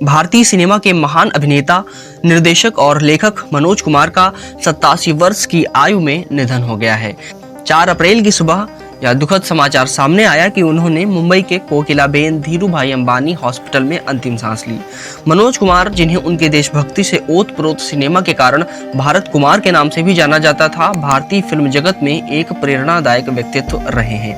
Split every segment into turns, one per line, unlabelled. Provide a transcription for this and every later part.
भारतीय सिनेमा के महान अभिनेता, निर्देशक और लेखक मनोज कुमार का 87 वर्ष की आयु में निधन हो गया है। 4 अप्रैल की सुबह यह दुखद समाचार सामने आया कि उन्होंने मुंबई के कोकिलाबेन धीरूभाई अंबानी हॉस्पिटल में अंतिम सांस ली। मनोज कुमार, जिन्हें उनके देशभक्ति से ओतप्रोत सिनेमा के कारण भारत कुमार के नाम से भी जाना जाता था, भारतीय फिल्म जगत में एक प्रेरणादायक व्यक्तित्व रहे हैं।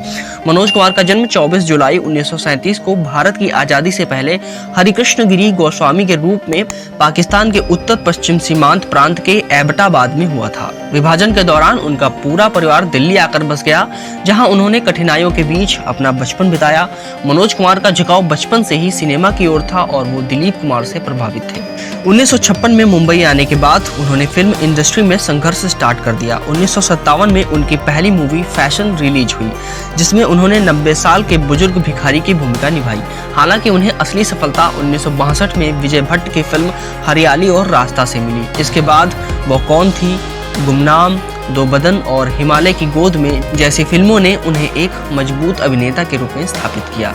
मनोज कुमार का जन्म 24 जुलाई 1937 को भारत की आजादी से पहले हरिकृष्ण गिरी गोस्वामी के रूप में पाकिस्तान के उत्तर पश्चिम सीमांत प्रांत के एबटाबाद में हुआ था। विभाजन के दौरान उनका पूरा परिवार दिल्ली आकर बस गया, जहां उन्होंने कठिनाइयों के बीच अपना बचपन बिताया। मनोज कुमार का झुकाव बचपन से ही सिनेमा की ओर था और वो दिलीप कुमार से प्रभावित थे। 1956 में मुंबई आने के बाद उन्होंने फिल्म इंडस्ट्री में संघर्ष स्टार्ट कर दिया। 1957 में उनकी पहली मूवी फैशन रिलीज हुई, जिसमें उन्होंने 90 साल के बुजुर्ग भिखारी की भूमिका निभाई। हालांकि उन्हें असली सफलता 1962 में विजय भट्ट की फिल्म हरियाली और रास्ता से मिली। इसके बाद वो कौन थी, गुमनाम, दो बदन और हिमालय की गोद में जैसी फिल्मों ने उन्हें एक मजबूत अभिनेता के रूप में स्थापित किया।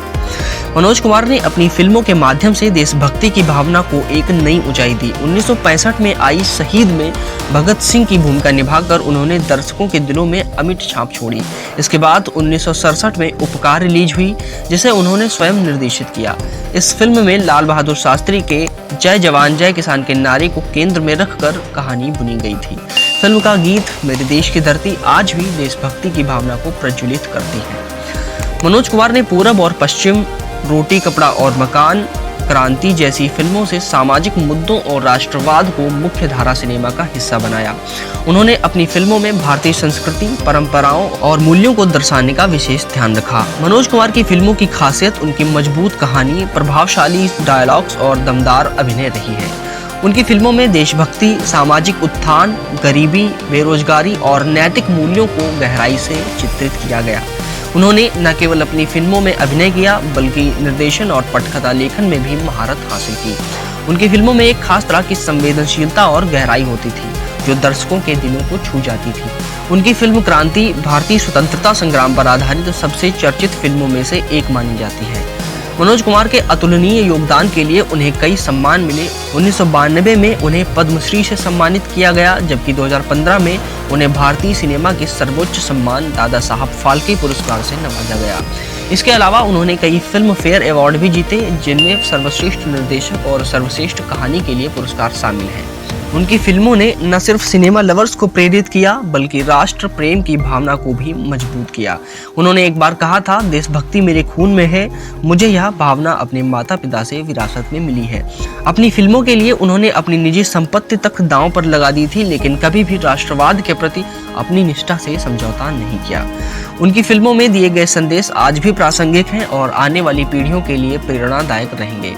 मनोज कुमार ने अपनी फिल्मों के माध्यम से देशभक्ति की भावना को एक नई ऊंचाई दी। 1965 में आई शहीद में भगत सिंह की भूमिका निभाकर उन्होंने दर्शकों के दिलों में अमिट छाप छोड़ी। इसके बाद 1967 में उपकार रिलीज हुई, जिसे उन्होंने स्वयं निर्देशित किया। इस फिल्म में लाल बहादुर शास्त्री के जय जवान जय किसान के नारे को केंद्र में रखकर कहानी बुनी गई थी। फिल्म का गीत मेरे देश की धरती आज भी देशभक्ति की भावना को प्रज्वलित करती है। मनोज कुमार ने पूरब और पश्चिम, रोटी कपड़ा और मकान, क्रांति जैसी फिल्मों से सामाजिक मुद्दों और राष्ट्रवाद को मुख्य धारा सिनेमा का हिस्सा बनाया। उन्होंने अपनी फिल्मों में भारतीय संस्कृति, परंपराओं और मूल्यों को दर्शाने का विशेष ध्यान रखा। मनोज कुमार की फिल्मों की खासियत उनकी मजबूत कहानी, प्रभावशाली डायलॉग्स और दमदार अभिनय रही है। उनकी फिल्मों में देशभक्ति, सामाजिक उत्थान, गरीबी, बेरोजगारी और नैतिक मूल्यों को गहराई से चित्रित किया गया। उन्होंने न केवल अपनी फिल्मों में अभिनय किया, बल्कि निर्देशन और पटकथा लेखन में भी महारत हासिल की। उनकी फिल्मों में एक खास तरह की संवेदनशीलता और गहराई होती थी, जो दर्शकों के दिलों को छू जाती थी। उनकी फिल्म क्रांति भारतीय स्वतंत्रता संग्राम पर आधारित सबसे चर्चित फिल्मों में से एक मानी जाती है। मनोज कुमार के अतुलनीय योगदान के लिए उन्हें कई सम्मान मिले। 1992 में उन्हें पद्मश्री से सम्मानित किया गया, जबकि 2015 में उन्हें भारतीय सिनेमा के सर्वोच्च सम्मान दादा साहब फाल्के पुरस्कार से नवाजा गया। इसके अलावा उन्होंने कई फिल्म फेयर अवार्ड भी जीते, जिनमें सर्वश्रेष्ठ निर्देशक और सर्वश्रेष्ठ कहानी के लिए पुरस्कार शामिल हैं। उनकी फिल्मों ने न सिर्फ सिनेमा लवर्स को प्रेरित किया, बल्कि राष्ट्र प्रेम की भावना को भी मजबूत किया। उन्होंने एक बार कहा था, देशभक्ति मेरे खून में है, मुझे यह भावना अपने माता पिता से विरासत में मिली है। अपनी फिल्मों के लिए उन्होंने अपनी निजी संपत्ति तक दांव पर लगा दी थी, लेकिन कभी भी राष्ट्रवाद के प्रति अपनी निष्ठा से समझौता नहीं किया। उनकी फिल्मों में दिए गए संदेश आज भी प्रासंगिक हैं और आने वाली पीढ़ियों के लिए प्रेरणादायक रहेंगे।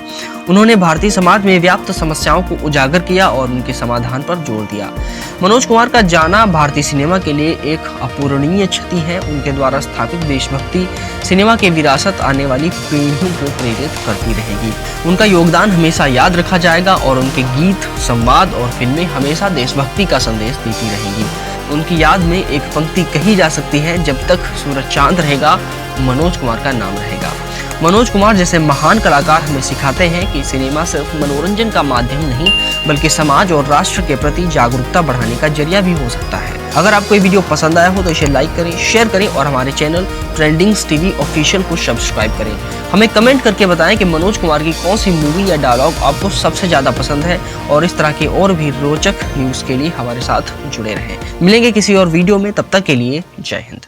उन्होंने भारतीय समाज में व्याप्त समस्याओं को उजागर किया और उनके समाधान पर जोर दिया। मनोज कुमार का जाना भारतीय सिनेमा के लिए एक अपूरणीय क्षति है। उनके द्वारा स्थापित देशभक्ति सिनेमा की विरासत आने वाली पीढ़ियों को प्रेरित करती रहेगी। उनका योगदान हमेशा याद रखा जाएगा और उनके गीत, संवाद और फिल्में हमेशा देशभक्ति का संदेश देती रहेगी। उनकी याद में एक पंक्ति कही जा सकती है, जब तक सूरज चांद रहेगा, मनोज कुमार का नाम रहेगा। मनोज कुमार जैसे महान कलाकार हमें सिखाते हैं कि सिनेमा सिर्फ मनोरंजन का माध्यम नहीं, बल्कि समाज और राष्ट्र के प्रति जागरूकता बढ़ाने का जरिया भी हो सकता है। अगर आपको ये वीडियो पसंद आया हो तो इसे लाइक करें, शेयर करें और हमारे चैनल ट्रेंडिंग्स टीवी ऑफिशियल को सब्सक्राइब करें। हमें कमेंट करके बताएं कि मनोज कुमार की कौन सी मूवी या डायलॉग आपको सबसे ज़्यादा पसंद है, और इस तरह के और भी रोचक न्यूज़ के लिए हमारे साथ जुड़े रहें। मिलेंगे किसी और वीडियो में, तब तक के लिए जय हिंद।